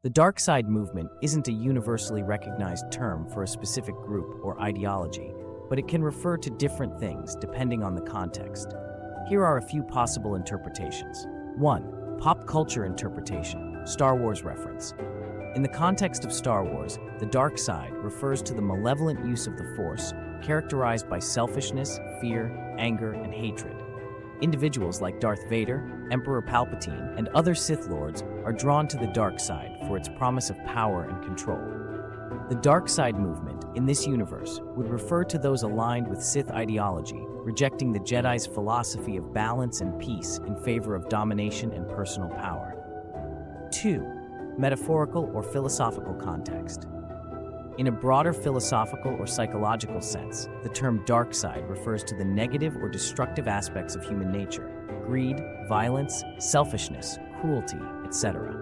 The dark side movement isn't a universally recognized term for a specific group or ideology, but it can refer to different things depending on the context. Here are a few possible interpretations. 1. Pop culture interpretation, Star Wars reference. In the context of Star Wars, the dark side refers to the malevolent use of the Force, characterized by selfishness, fear, anger, and hatred. Individuals like Darth Vader, Emperor Palpatine, and other Sith Lords are drawn to the dark side for its promise of power and control. The dark side movement, in this universe, would refer to those aligned with Sith ideology, rejecting the Jedi's philosophy of balance and peace in favor of domination and personal power. 2. Metaphorical or philosophical context. In a broader philosophical or psychological sense, the term dark side refers to the negative or destructive aspects of human nature: greed, violence, selfishness, cruelty, etc.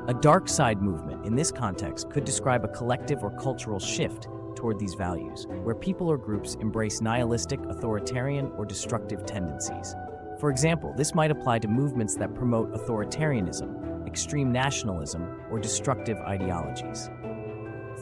A dark side movement in this context could describe a collective or cultural shift toward these values, where people or groups embrace nihilistic, authoritarian, or destructive tendencies. For example, this might apply to movements that promote authoritarianism, extreme nationalism, or destructive ideologies.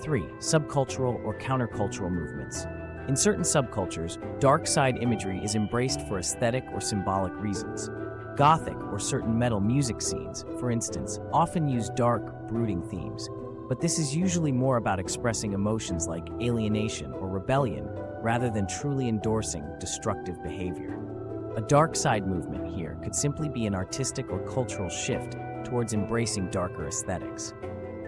3. Subcultural or countercultural movements. In certain subcultures, dark side imagery is embraced for aesthetic or symbolic reasons. Gothic or certain metal music scenes, for instance, often use dark, brooding themes, but this is usually more about expressing emotions like alienation or rebellion rather than truly endorsing destructive behavior. A dark side movement here could simply be an artistic or cultural shift towards embracing darker aesthetics.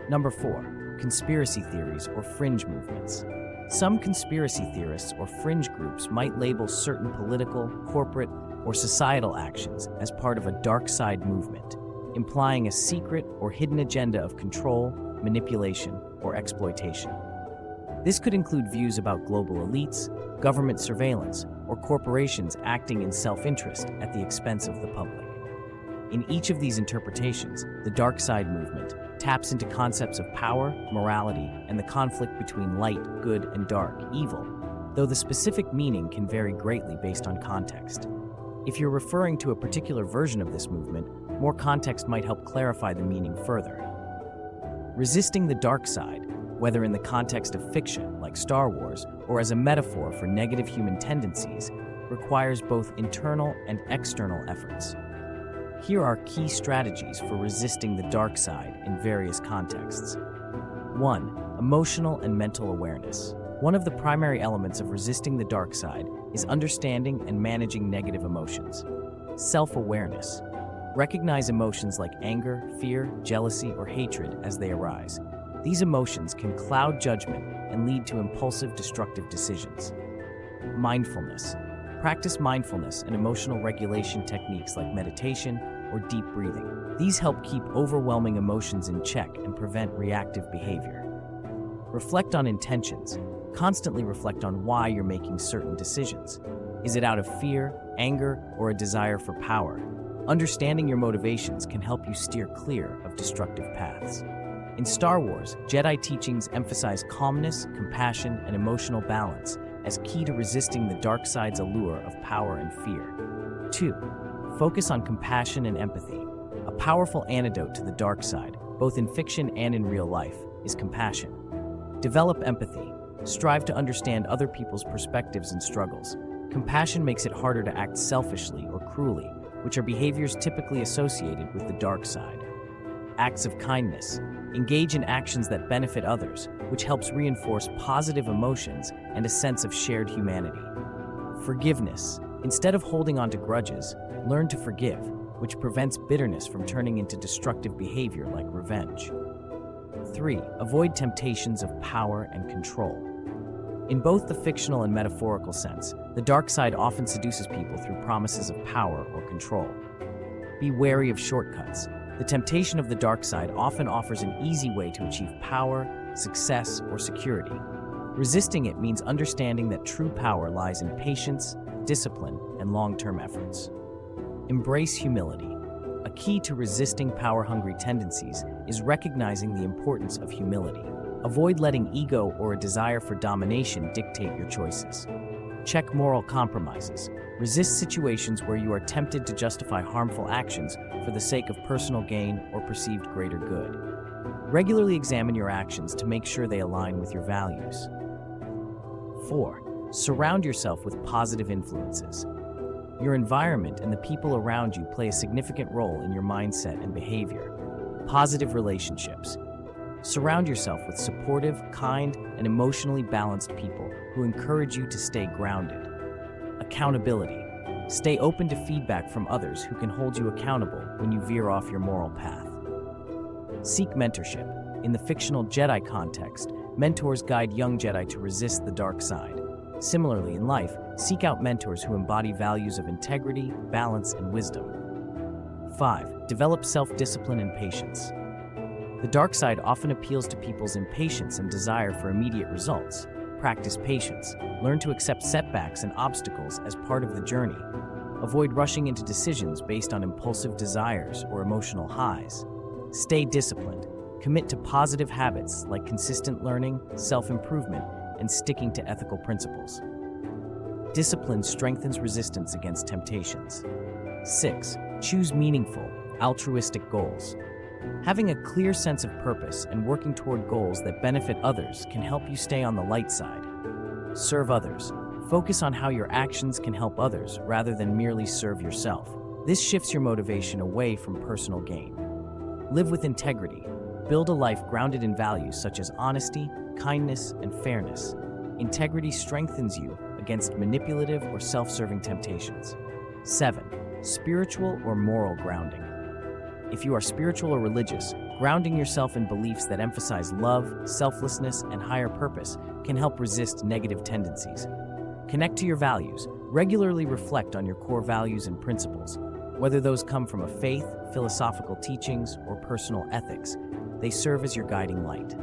Number 4. Conspiracy theories or fringe movements. Some conspiracy theorists or fringe groups might label certain political, corporate, or societal actions as part of a dark side movement, implying a secret or hidden agenda of control, manipulation, or exploitation. This could include views about global elites, government surveillance, or corporations acting in self-interest at the expense of the public. In each of these interpretations, the dark side movement taps into concepts of power, morality, and the conflict between light, good, and dark, evil, though the specific meaning can vary greatly based on context. If you're referring to a particular version of this movement, more context might help clarify the meaning further. Resisting the dark side, whether in the context of fiction, like Star Wars, or as a metaphor for negative human tendencies, requires both internal and external efforts. Here are key strategies for resisting the dark side in various contexts. 1. Emotional and mental awareness. One of the primary elements of resisting the dark side is understanding and managing negative emotions. Self-awareness. Recognize emotions like anger, fear, jealousy, or hatred as they arise. These emotions can cloud judgment and lead to impulsive, destructive decisions. Mindfulness. Practice mindfulness and emotional regulation techniques like meditation or deep breathing. These help keep overwhelming emotions in check and prevent reactive behavior. Reflect on intentions. Constantly reflect on why you're making certain decisions. Is it out of fear, anger, or a desire for power? Understanding your motivations can help you steer clear of destructive paths. In Star Wars, Jedi teachings emphasize calmness, compassion, and emotional balance as key to resisting the dark side's allure of power and fear. 2. Focus on compassion and empathy. A powerful antidote to the dark side, both in fiction and in real life, is compassion. Develop empathy. Strive to understand other people's perspectives and struggles. Compassion makes it harder to act selfishly or cruelly, which are behaviors typically associated with the dark side. Acts of kindness. Engage in actions that benefit others, which helps reinforce positive emotions and a sense of shared humanity. Forgiveness. Instead of holding on to grudges, learn to forgive, which prevents bitterness from turning into destructive behavior like revenge. 3. Avoid temptations of power and control. In both the fictional and metaphorical sense, the dark side often seduces people through promises of power or control. Be wary of shortcuts. The temptation of the dark side often offers an easy way to achieve power, success, or security. Resisting it means understanding that true power lies in patience, discipline, and long-term efforts. Embrace humility. A key to resisting power-hungry tendencies is recognizing the importance of humility. Avoid letting ego or a desire for domination dictate your choices. Check moral compromises. Resist situations where you are tempted to justify harmful actions for the sake of personal gain or perceived greater good. Regularly examine your actions to make sure they align with your values. 4. Surround yourself with positive influences. Your environment and the people around you play a significant role in your mindset and behavior. Positive relationships. Surround yourself with supportive, kind, and emotionally balanced people who encourage you to stay grounded. Accountability. Stay open to feedback from others who can hold you accountable when you veer off your moral path. Seek mentorship. In the fictional Jedi context, mentors guide young Jedi to resist the dark side. Similarly, in life, seek out mentors who embody values of integrity, balance, and wisdom. 5. Develop self-discipline and patience. The dark side often appeals to people's impatience and desire for immediate results. Practice patience. Learn to accept setbacks and obstacles as part of the journey. Avoid rushing into decisions based on impulsive desires or emotional highs. Stay disciplined. Commit to positive habits like consistent learning, self-improvement, and sticking to ethical principles. Discipline strengthens resistance against temptations. 6. Choose meaningful, altruistic goals. Having a clear sense of purpose and working toward goals that benefit others can help you stay on the light side. Serve others. Focus on how your actions can help others rather than merely serve yourself. This shifts your motivation away from personal gain. Live with integrity. Build a life grounded in values such as honesty, kindness, and fairness. Integrity strengthens you against manipulative or self-serving temptations. 7. Spiritual or moral grounding. If you are spiritual or religious, grounding yourself in beliefs that emphasize love, selflessness, and higher purpose can help resist negative tendencies. Connect to your values. Regularly reflect on your core values and principles. Whether those come from a faith, philosophical teachings, or personal ethics, they serve as your guiding light.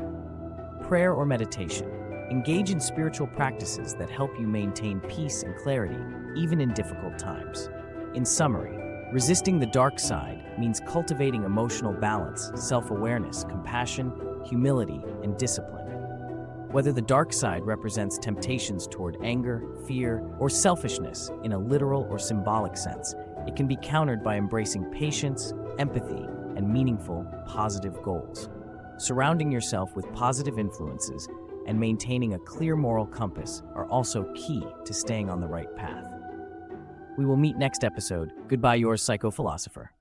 Prayer or meditation. Engage in spiritual practices that help you maintain peace and clarity, even in difficult times. In summary, resisting the dark side means cultivating emotional balance, self-awareness, compassion, humility, and discipline. Whether the dark side represents temptations toward anger, fear, or selfishness in a literal or symbolic sense, it can be countered by embracing patience, empathy, and meaningful, positive goals. Surrounding yourself with positive influences and maintaining a clear moral compass are also key to staying on the right path. We will meet next episode. Goodbye, yours, Psycho Philosopher.